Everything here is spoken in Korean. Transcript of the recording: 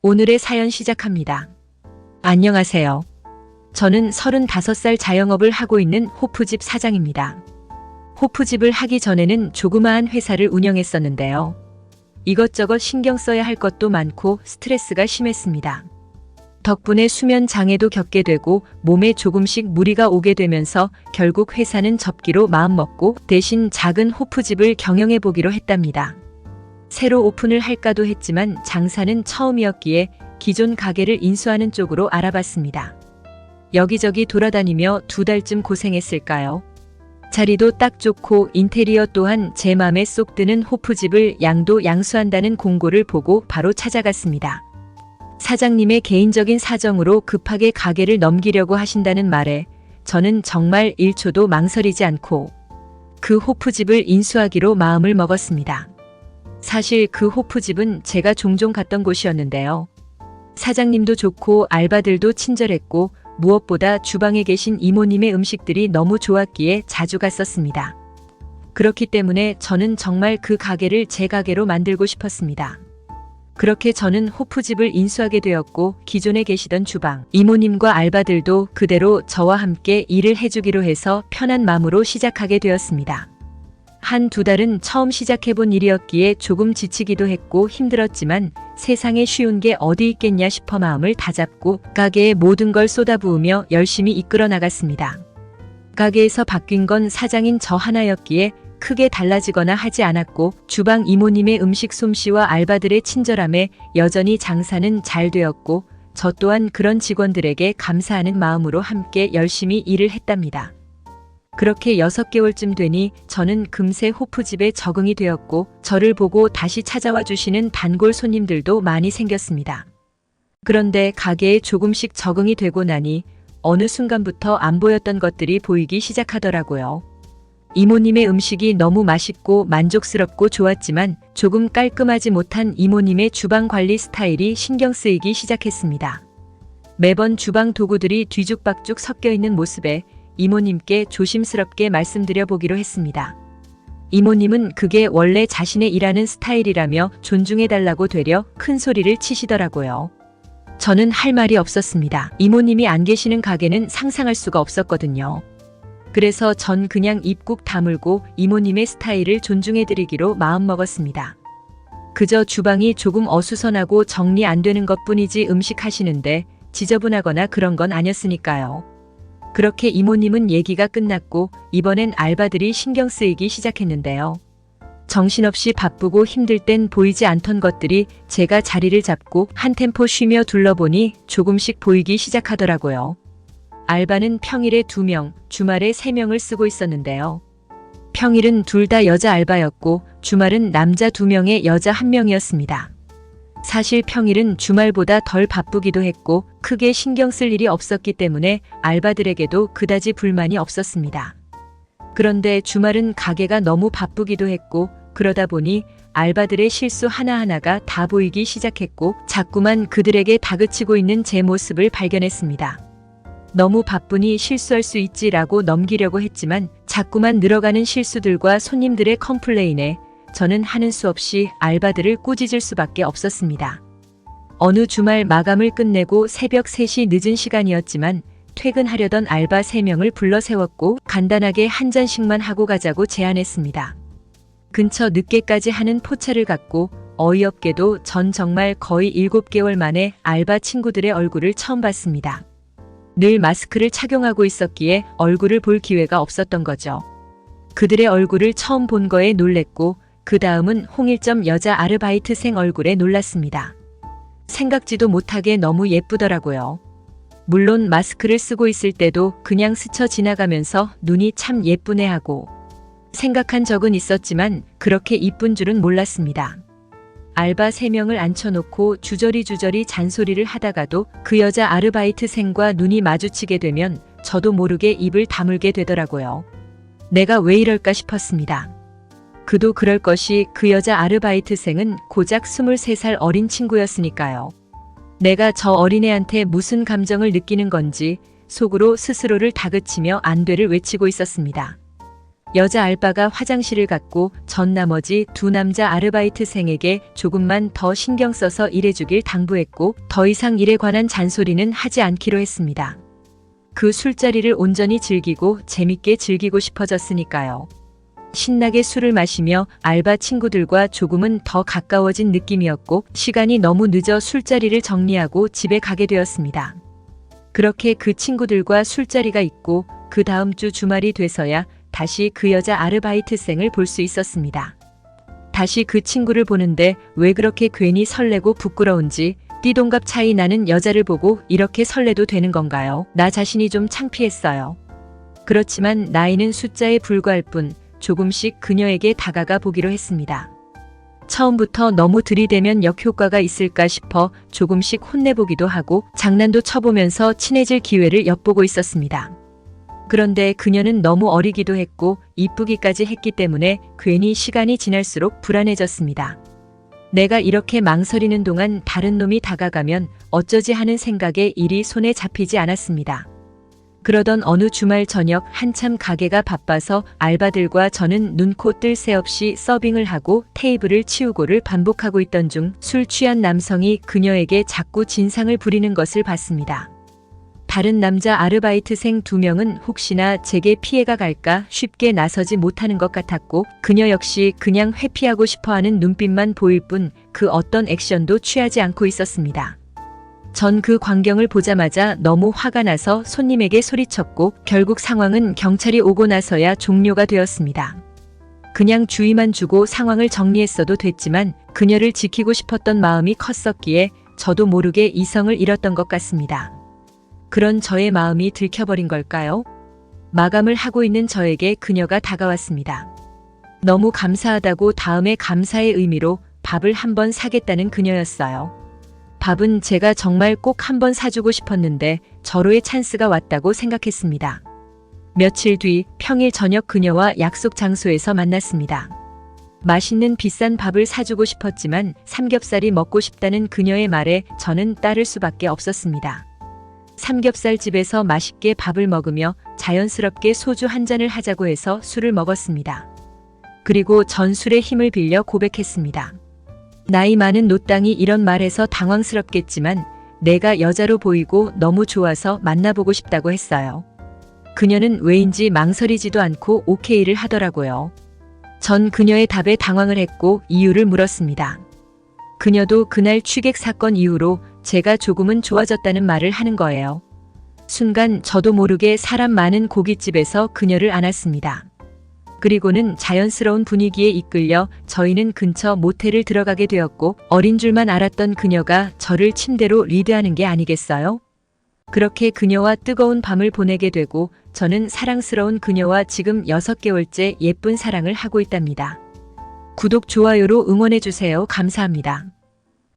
오늘의 사연 시작합니다. 안녕하세요. 저는 35살 자영업을 하고 있는 호프집 사장입니다. 호프집을 하기 전에는 조그마한 회사를 운영했었는데요. 이것저것 신경 써야 할 것도 많고 스트레스가 심했습니다. 덕분에 수면 장애도 겪게 되고 몸에 조금씩 무리가 오게 되면서 결국 회사는 접기로 마음먹고 대신 작은 호프집을 경영해 보기로 했답니다. 새로 오픈을 할까도 했지만 장사는 처음이었기에 기존 가게를 인수하는 쪽으로 알아봤습니다. 여기저기 돌아다니며 2달쯤 고생했을까요? 자리도 딱 좋고 인테리어 또한 제 맘에 쏙 드는 호프집을 양도양수한다는 공고를 보고 바로 찾아갔습니다. 사장님의 개인적인 사정으로 급하게 가게를 넘기려고 하신다는 말에 저는 정말 1초도 망설이지 않고 그 호프집을 인수하기로 마음을 먹었습니다. 사실 그 호프집은 제가 종종 갔던 곳이었는데요. 사장님도 좋고 알바들도 친절했고 무엇보다 주방에 계신 이모님의 음식들이 너무 좋았기에 자주 갔었습니다. 그렇기 때문에 저는 정말 그 가게를 제 가게로 만들고 싶었습니다. 그렇게 저는 호프집을 인수하게 되었고 기존에 계시던 주방, 이모님과 알바들도 그대로 저와 함께 일을 해주기로 해서 편한 마음으로 시작하게 되었습니다. 1-2달은 처음 시작해본 일이었기에 조금 지치기도 했고 힘들었지만 세상에 쉬운 게 어디 있겠냐 싶어 마음을 다잡고 가게에 모든 걸 쏟아부으며 열심히 이끌어 나갔습니다. 가게에서 바뀐 건 사장인 저 하나였기에 크게 달라지거나 하지 않았고 주방 이모님의 음식 솜씨와 알바들의 친절함에 여전히 장사는 잘 되었고 저 또한 그런 직원들에게 감사하는 마음으로 함께 열심히 일을 했답니다. 그렇게 6개월쯤 되니 저는 금세 호프집에 적응이 되었고 저를 보고 다시 찾아와 주시는 단골 손님들도 많이 생겼습니다. 그런데 가게에 조금씩 적응이 되고 나니 어느 순간부터 안 보였던 것들이 보이기 시작하더라고요. 이모님의 음식이 너무 맛있고 만족스럽고 좋았지만 조금 깔끔하지 못한 이모님의 주방 관리 스타일이 신경 쓰이기 시작했습니다. 매번 주방 도구들이 뒤죽박죽 섞여 있는 모습에 이모님께 조심스럽게 말씀드려 보기로 했습니다. 이모님은 그게 원래 자신의 일하는 스타일이라며 존중해달라고 되려 큰 소리를 치시더라고요. 저는 할 말이 없었습니다. 이모님이 안 계시는 가게는 상상할 수가 없었거든요. 그래서 전 그냥 입 꾹 다물고 이모님의 스타일을 존중해드리기로 마음먹었습니다. 그저 주방이 조금 어수선하고 정리 안 되는 것뿐이지 음식 하시는데 지저분하거나 그런 건 아니었으니까요. 그렇게 이모님은 얘기가 끝났고 이번엔 알바들이 신경 쓰이기 시작했는데요. 정신없이 바쁘고 힘들 땐 보이지 않던 것들이 제가 자리를 잡고 한 템포 쉬며 둘러보니 조금씩 보이기 시작하더라고요. 알바는 평일에 2명, 주말에 3명을 쓰고 있었는데요. 평일은 둘 다 여자 알바였고 주말은 남자 2명에 여자 1명이었습니다. 사실 평일은 주말보다 덜 바쁘기도 했고 크게 신경 쓸 일이 없었기 때문에 알바들에게도 그다지 불만이 없었습니다. 그런데 주말은 가게가 너무 바쁘기도 했고 그러다 보니 알바들의 실수 하나하나가 다 보이기 시작했고 자꾸만 그들에게 다그치고 있는 제 모습을 발견했습니다. 너무 바쁘니 실수할 수 있지라고 넘기려고 했지만 자꾸만 늘어가는 실수들과 손님들의 컴플레인에 저는 하는 수 없이 알바들을 꾸짖을 수밖에 없었습니다. 어느 주말 마감을 끝내고 새벽 3시 늦은 시간이었지만 퇴근하려던 알바 3명을 불러 세웠고 간단하게 한 잔씩만 하고 가자고 제안했습니다. 근처 늦게까지 하는 포차를 갖고 어이없게도 전 정말 거의 7개월 만에 알바 친구들의 얼굴을 처음 봤습니다. 늘 마스크를 착용하고 있었기에 얼굴을 볼 기회가 없었던 거죠. 그들의 얼굴을 처음 본 거에 놀랬고 그 다음은 홍일점 여자 아르바이트생 얼굴에 놀랐습니다. 생각지도 못하게 너무 예쁘더라고요. 물론 마스크를 쓰고 있을 때도 그냥 스쳐 지나가면서 눈이 참 예쁘네 하고 생각한 적은 있었지만 그렇게 이쁜 줄은 몰랐습니다. 알바 3명을 앉혀놓고 주저리 잔소리를 하다가도 그 여자 아르바이트생과 눈이 마주치게 되면 저도 모르게 입을 다물게 되더라고요. 내가 왜 이럴까 싶었습니다. 그도 그럴 것이 그 여자 아르바이트생은 고작 23살 어린 친구였으니까요. 내가 저 어린애한테 무슨 감정을 느끼는 건지 속으로 스스로를 다그치며 안돼를 외치고 있었습니다. 여자 알바가 화장실을 갔고 전 나머지 두 남자 아르바이트생에게 조금만 더 신경 써서 일해주길 당부했고 더 이상 일에 관한 잔소리는 하지 않기로 했습니다. 그 술자리를 온전히 즐기고 재밌게 즐기고 싶어졌으니까요. 신나게 술을 마시며 알바 친구들과 조금은 더 가까워진 느낌이었고 시간이 너무 늦어 술자리를 정리하고 집에 가게 되었습니다. 그렇게 그 친구들과 술자리가 있고 그 다음 주 주말이 돼서야 다시 그 여자 아르바이트생을 볼 수 있었습니다. 다시 그 친구를 보는데 왜 그렇게 괜히 설레고 부끄러운지 띠동갑 차이 나는 여자를 보고 이렇게 설레도 되는 건가요? 나 자신이 좀 창피했어요. 그렇지만 나이는 숫자에 불과할 뿐 조금씩 그녀에게 다가가 보기로 했습니다. 처음부터 너무 들이대면 역효과가 있을까 싶어 조금씩 혼내보기도 하고 장난도 쳐보면서 친해질 기회를 엿보고 있었습니다. 그런데 그녀는 너무 어리기도 했고 이쁘기까지 했기 때문에 괜히 시간이 지날수록 불안해졌습니다. 내가 이렇게 망설이는 동안 다른 놈이 다가가면 어쩌지 하는 생각에 일이 손에 잡히지 않았습니다. 그러던 어느 주말 저녁 한참 가게가 바빠서 알바들과 저는 눈코 뜰 새 없이 서빙을 하고 테이블을 치우고를 반복하고 있던 중 술 취한 남성이 그녀에게 자꾸 진상을 부리는 것을 봤습니다. 다른 남자 아르바이트생 2명은 혹시나 제게 피해가 갈까 쉽게 나서지 못하는 것 같았고 그녀 역시 그냥 회피하고 싶어하는 눈빛만 보일 뿐 그 어떤 액션도 취하지 않고 있었습니다. 전 그 광경을 보자마자 너무 화가 나서 손님에게 소리쳤고 결국 상황은 경찰이 오고 나서야 종료가 되었습니다. 그냥 주의만 주고 상황을 정리했어도 됐지만 그녀를 지키고 싶었던 마음이 컸었기에 저도 모르게 이성을 잃었던 것 같습니다. 그런 저의 마음이 들켜버린 걸까요? 마감을 하고 있는 저에게 그녀가 다가왔습니다. 너무 감사하다고 다음에 감사의 의미로 밥을 한번 사겠다는 그녀였어요. 밥은 제가 정말 꼭 한번 사주고 싶었는데 절호의 찬스가 왔다고 생각했습니다. 며칠 뒤 평일 저녁 그녀와 약속 장소에서 만났습니다. 맛있는 비싼 밥을 사주고 싶었지만 삼겹살이 먹고 싶다는 그녀의 말에 저는 따를 수밖에 없었습니다. 삼겹살 집에서 맛있게 밥을 먹으며 자연스럽게 소주 한 잔을 하자고 해서 술을 먹었습니다. 그리고 전 술의 힘을 빌려 고백했습니다. 나이 많은 노땅이 이런 말해서 당황스럽겠지만 내가 여자로 보이고 너무 좋아서 만나보고 싶다고 했어요. 그녀는 왜인지 망설이지도 않고 오케이를 하더라고요. 전 그녀의 답에 당황을 했고 이유를 물었습니다. 그녀도 그날 취객 사건 이후로 제가 조금은 좋아졌다는 말을 하는 거예요. 순간 저도 모르게 사람 많은 고깃집에서 그녀를 안았습니다. 그리고는 자연스러운 분위기에 이끌려 저희는 근처 모텔을 들어가게 되었고 어린 줄만 알았던 그녀가 저를 침대로 리드하는 게 아니겠어요? 그렇게 그녀와 뜨거운 밤을 보내게 되고 저는 사랑스러운 그녀와 지금 6개월째 예쁜 사랑을 하고 있답니다. 구독, 좋아요로 응원해주세요. 감사합니다.